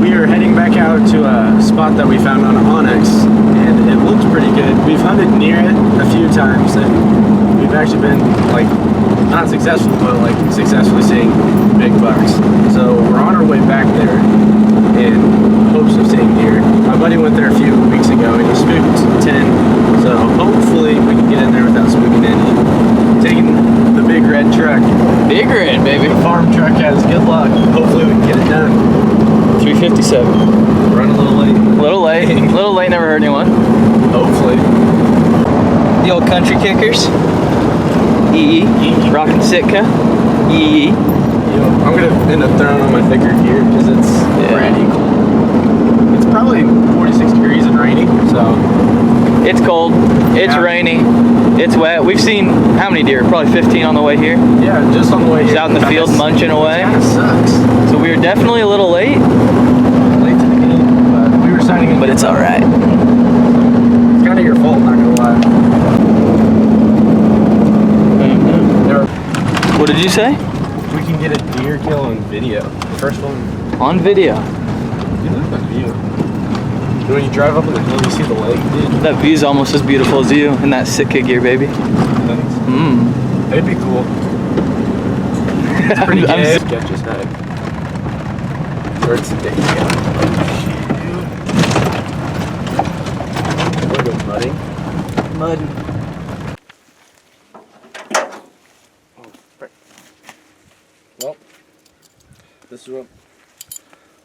we are heading back out to a spot that we found on Onyx, and it looks pretty good. We've hunted near it a few times, and we've actually been, like, not successful, but like successfully seeing big bucks. So we're on our way back there in hopes of seeing deer. My buddy went there a few weeks ago and he spooked 10, so hopefully we can get in there without spooking any. Taking the big red truck. Big red, baby. The farm truck has good luck. Hopefully we can get it done. 357. Run a little late. A little late, never hurt anyone. Hopefully. The old country kickers. Yee. Rockin' Sitka. Yee. I'm gonna end up throwing on my thicker gear because it's pretty cold. It's probably 46 degrees and rainy, so. It's cold, it's rainy, it's wet. We've seen how many deer? Probably 15 on the way here. Yeah, just on the way here. Just out in the field munching away. It kind of sucks. So we were definitely a little late. Late to the game, but we were signing in. But it's alright. It's kind of your fault, not gonna lie. What did you say? We can get a deer kill on video. The first one. On video. Dude, look at that view. When you drive up on the hill, you see the lake, dude. That view's almost as beautiful as you in that Sitka gear, baby. Thanks. It'd be cool. It's pretty good. Sketch his head. Where's the day? Look at muddy. Mud. Oh, frick. Well, this is what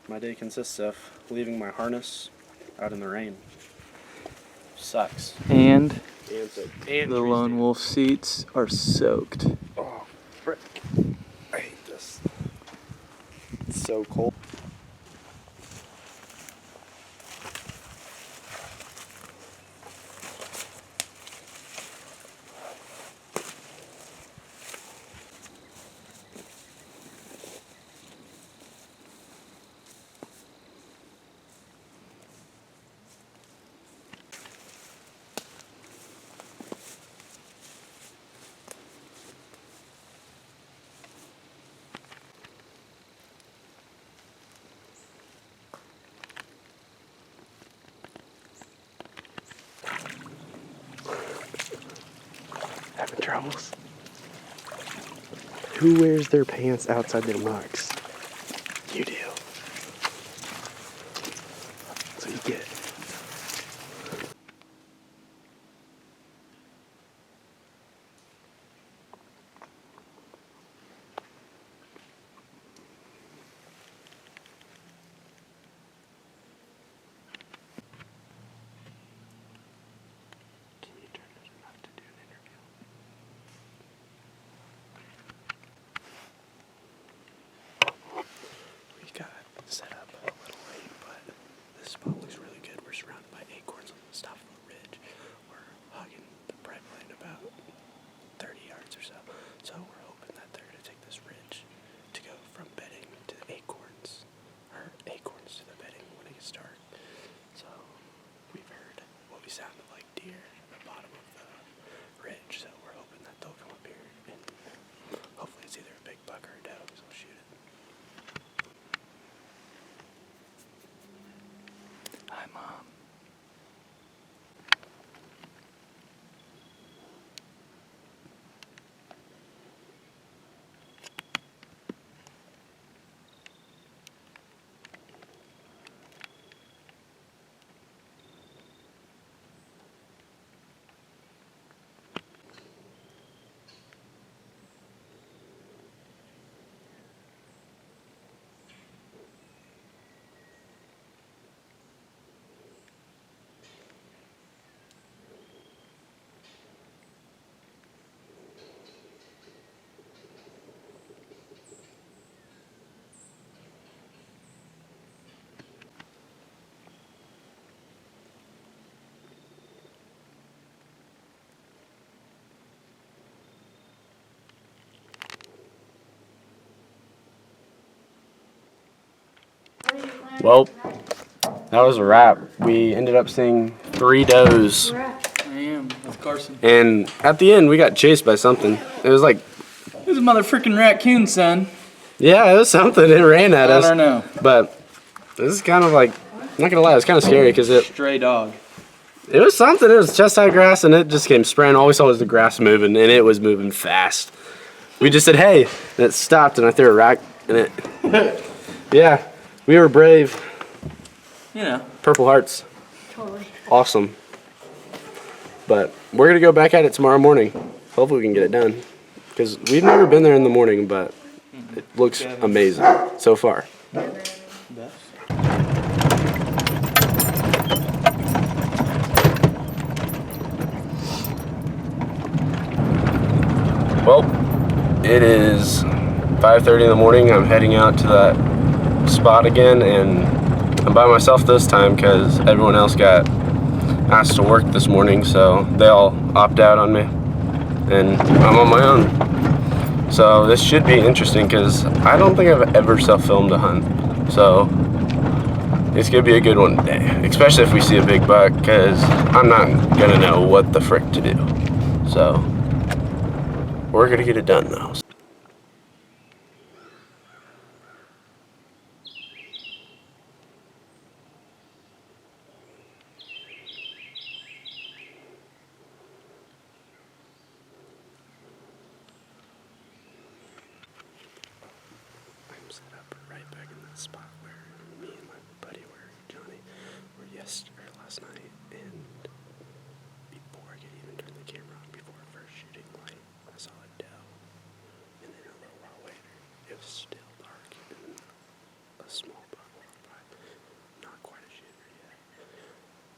my day consists of. Leaving my harness out in the rain. Sucks. And And the lone wolf seats are soaked. Oh, frick. I hate this. It's so cold. Having troubles? Who wears their pants outside their mucks? You do. That's what you get. Set up a little late, but this spot looks really good. We're surrounded by acorns on the top of a ridge. We're hugging the pride plane about 30 yards or so. So we're hoping that they're going to take this ridge to go from bedding to acorns, or acorns to the bedding when it gets dark. So we've heard what we sounded like deer at the bottom of the ridge. So we're hoping that they'll come up here and hopefully it's either a big buck or a doe because they'll shoot it. Hi, Mom. Well, that was a wrap. We ended up seeing 3 does. I am with Carson. And at the end, we got chased by something. It was like... It was a motherfucking raccoon, son. Yeah, it was something. It ran at us. I don't know. But This is kind of like, I'm not gonna lie, it's kind of scary because Stray dog. it was something. It was chest high grass, and it just came spraying. All we saw was the grass moving, and it was moving fast. We just said, "Hey," and it stopped, and I threw a rock, and it. Yeah, we were brave. You know. Purple Hearts. Totally. Awesome. But we're gonna go back at it tomorrow morning. Hopefully we can get it done, because we've never been there in the morning, but it looks amazing so far. Well, it is 5:30 in the morning. I'm heading out to that spot again, and I'm by myself this time because everyone else got asked to work this morning, so they all opt out on me, and I'm on my own. So this should be interesting because I don't think I've ever self-filmed a hunt, so it's gonna be a good one today, especially if we see a big buck, because I'm not gonna know what the frick to do. So we're gonna get it done though. I'm set up right back in that spot where me and my buddy Johnny were last night, and before I could even turn the camera on, before our first shooting light, I saw a doe, and then a little while later, it was still dark, and a small buck walked by. Not quite a shooter yet,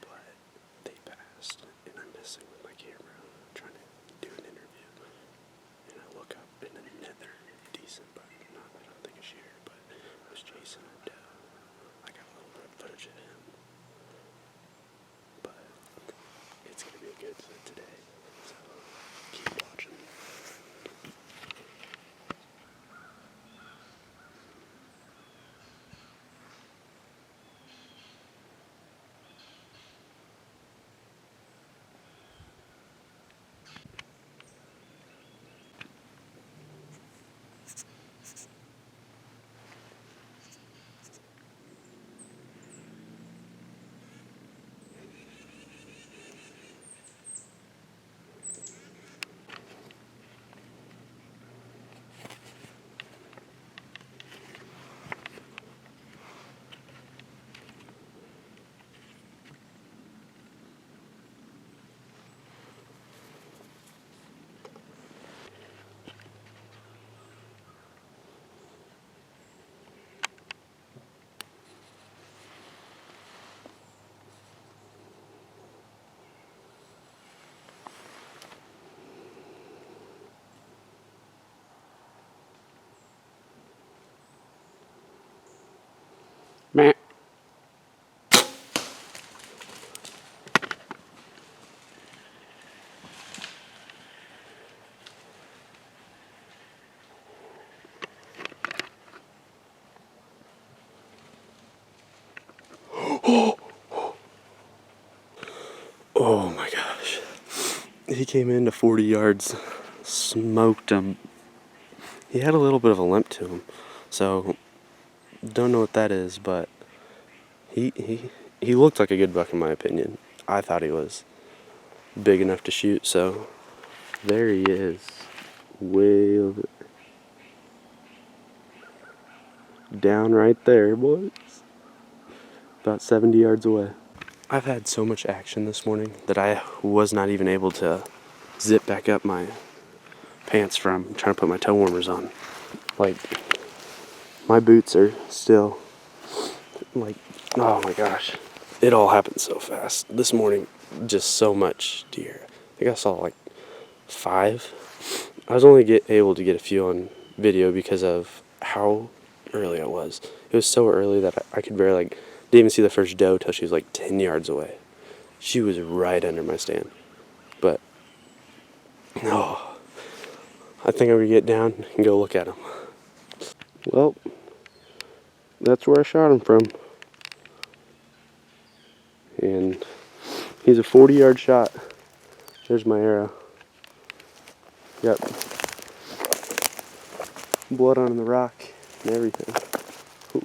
but they passed, and I'm messing with my camera, trying to do an interview, and I look up, and another decent buck, not I don't think a shooter, but I was chasing a doe. I got a little bit of footage of him, but it's gonna be a good set today, so keep watching. Meh. Oh my gosh. He came into 40 yards, smoked him. He had a little bit of a limp to him, so don't know what that is, but he looked like a good buck in my opinion. I thought he was big enough to shoot, so there he is, way over down right there, boys, about 70 yards away. I've had so much action this morning that I was not even able to zip back up my pants from trying to put my toe warmers on. Like, my boots are still, like, oh my gosh. It all happened so fast. This morning, just so much deer. I think I saw like 5. I was only able to get a few on video because of how early it was. It was so early that I could barely, like, didn't even see the first doe till she was like 10 yards away. She was right under my stand. But, oh, I think I'm going to get down and go look at him. Well, that's where I shot him from. And he's a 40-yard shot. There's my arrow. Yep. Blood on the rock and everything. Ooh.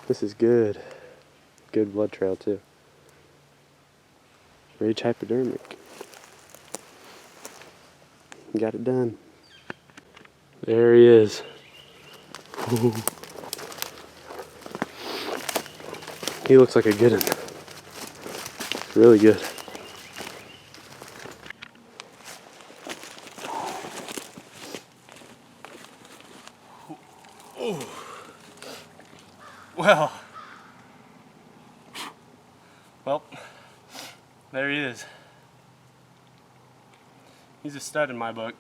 This is good. Good blood trail too. Rage hypodermic. Got it done. There he is. Ooh. He looks like a good one. Really good. Well, there he is. He's a stud in my book.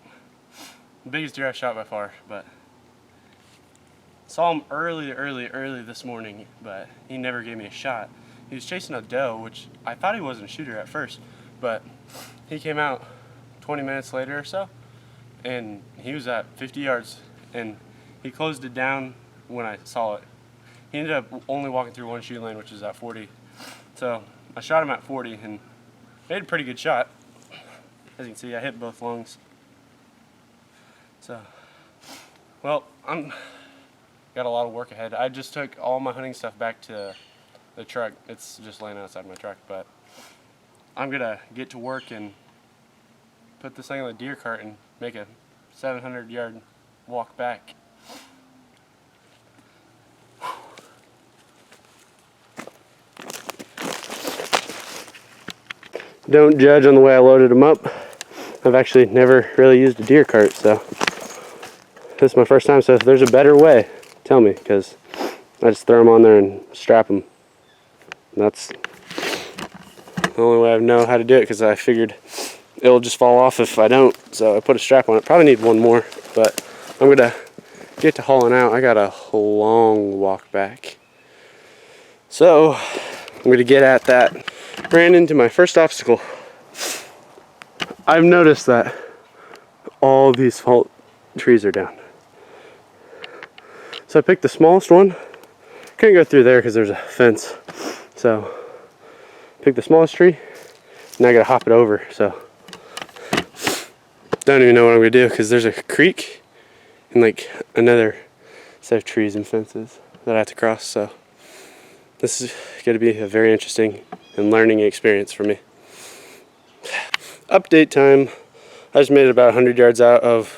The biggest deer I've shot by far, but saw him early this morning, but he never gave me a shot. He was chasing a doe, which I thought he wasn't a shooter at first, but he came out 20 minutes later or so, and he was at 50 yards, and he closed it down when I saw it. He ended up only walking through one shoot lane, which is at 40. So I shot him at 40 and made a pretty good shot. As you can see, I hit both lungs. So, well, got a lot of work ahead. I just took all my hunting stuff back to the truck. It's just laying outside my truck, but I'm gonna get to work and put this thing on the deer cart and make a 700-yard walk back. Don't judge on the way I loaded them up. I've actually never really used a deer cart, so this is my first time. So if there's a better way, tell me, because I just throw them on there and strap them. And that's the only way I know how to do it, because I figured it'll just fall off if I don't. So I put a strap on it. Probably need one more, but I'm gonna get to hauling out. I got a long walk back, so I'm gonna get at that. Ran into my first obstacle. I've noticed that all these fault trees are down. So I picked the smallest one. Couldn't go through there because there's a fence. So picked the smallest tree. Now I gotta hop it over. So don't even know what I'm gonna do, because there's a creek and like another set of trees and fences that I have to cross. So this is gonna be a very interesting and learning experience for me. Update time. I just made it about 100 yards out of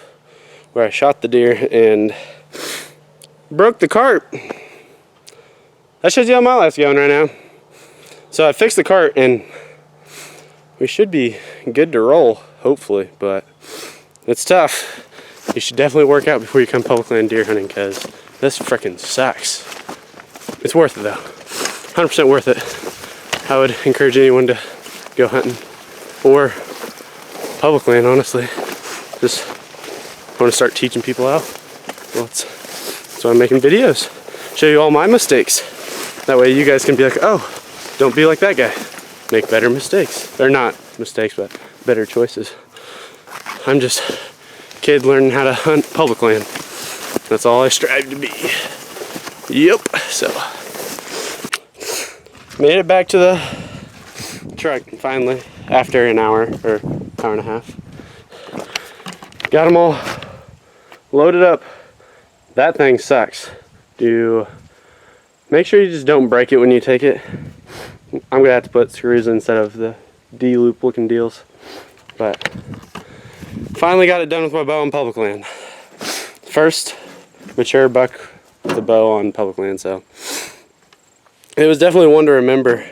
where I shot the deer and broke the cart. That shows you how my life's going right now. So I fixed the cart and we should be good to roll, hopefully, but it's tough. You should definitely work out before you come public land deer hunting, because this frickin' sucks. It's worth it though. 100% worth it. I would encourage anyone to go hunting or public land, honestly. Just want to start teaching people out. Well, that's why I'm making videos. Show you all my mistakes. That way you guys can be like, oh, don't be like that guy. Make better mistakes. They're not mistakes, but better choices. I'm just a kid learning how to hunt public land. That's all I strive to be. Yep, so. Made it back to the truck finally after an hour or hour and a half. Got them all loaded up. That thing sucks. Make sure you just don't break it when you take it. I'm gonna have to put screws instead of the D-loop looking deals. But finally got it done with my bow on public land. First mature buck with a bow on public land, so it was definitely one to remember.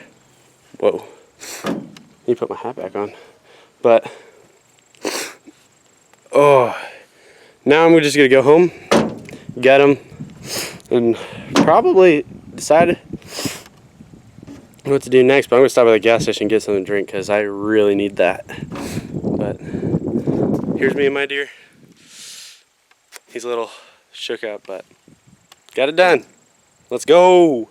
Whoa. Need to put my hat back on. But, oh. Now I'm just going to go home, get them, and probably decide what to do next. But I'm going to stop at the gas station and get something to drink, because I really need that. But here's me and my deer. He's a little shook up, but got it done. Let's go.